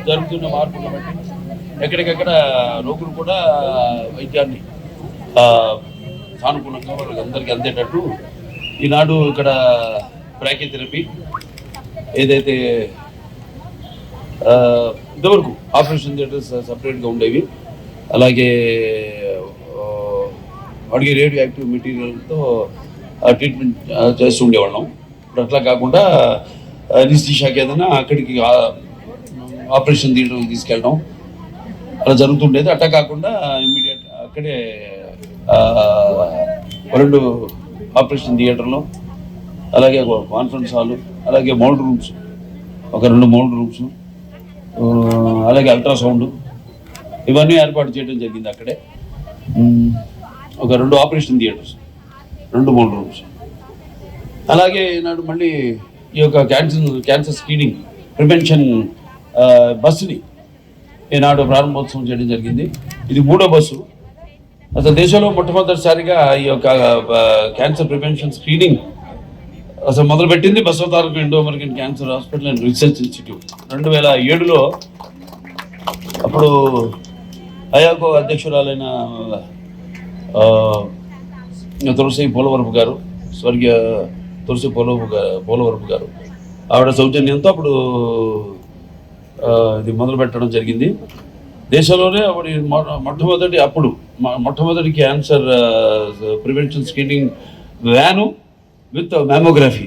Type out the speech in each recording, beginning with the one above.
జరుగుతున్న మార్పులను బట్టి ఎక్కడికెక్కడ రోగులు కూడా వైద్యాన్ని సానుకూలంగా వాళ్ళకి అందరికీ అందేటట్టు ఈనాడు ఇక్కడ బ్రాకీథెరపీ ఏదైతే ఇంతవరకు ఆపరేషన్ థియేటర్స్ సపరేట్గా ఉండేవి, అలాగే వాడికి రేడియో యాక్టివ్ మెటీరియల్తో ట్రీట్మెంట్ చేస్తూ ఉండేవాళ్ళం. ఇప్పుడు అట్లా కాకుండా ఎనస్థీషియాకి ఏదైనా అక్కడికి ఆపరేషన్ థియేటర్కి తీసుకెళ్ళడం అలా జరుగుతుండేది. అట్లా కాకుండా ఇమ్మీడియట్ అక్కడే 2 ఆపరేషన్ థియేటర్లు, అలాగే ఒక కాన్ఫరెన్స్ హాలు, అలాగే మౌల్డ్ రూమ్స్, ఒక 2 మౌల్డ్ రూమ్స్, అలాగే అల్ట్రాసౌండ్ ఇవన్నీ ఏర్పాటు చేయడం జరిగింది. అక్కడే ఒక 2 ఆపరేషన్ థియేటర్స్, 2 మౌల్డ్ రూమ్స్. అలాగే ఈనాడు మళ్ళీ ఈ యొక్క క్యాన్సర్ స్క్రీనింగ్ ప్రివెన్షన్ బస్సుని ఈనాడు ప్రారంభోత్సవం చేయడం జరిగింది. ఇది 3వ బస్సు. అసలు దేశంలో మొట్టమొదటిసారిగా ఈ యొక్క క్యాన్సర్ ప్రివెన్షన్ స్క్రీనింగ్ అసలు మొదలుపెట్టింది Basavataraka Indo American cancer hospital and research institute 2007లో. అప్పుడు అయాకో అధ్యక్షురాలైన తులసి పోలవరపు గారు, స్వర్గీయ తులసి పోలవరపు గారు, ఆవిడ సౌజన్యంతో అప్పుడు ఇది మొదలు పెట్టడం జరిగింది. దేశంలోనే అప్పుడు మొట్టమొదటి cancer prevention screening van with mammography,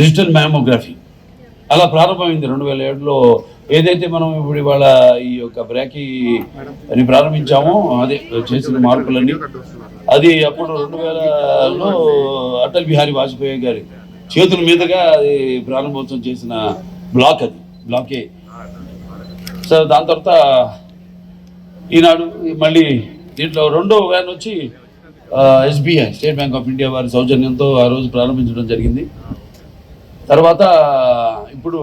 digital mammography అలా ప్రారంభమైంది 2007లో. ఏదైతే మనం ఇప్పుడు ఇవాళ ఈ యొక్క బ్రాకీ అని ప్రారంభించామో అదే చేసిన మార్పులన్నీ అది అప్పుడు 2000లో అటల్ బిహారీ వాజ్పేయి గారి చేతుల మీదుగా అది ప్రారంభోత్సవం చేసిన బ్లాకే. సో దాని తర్వాత ఈనాడు మళ్ళీ దీంట్లో 2వ వ్యాన్ వచ్చి SBI state bank of India వారి సౌజన్యంతో ఆ రోజు ప్రారంభించడం జరిగింది. తర్వాత ఇప్పుడు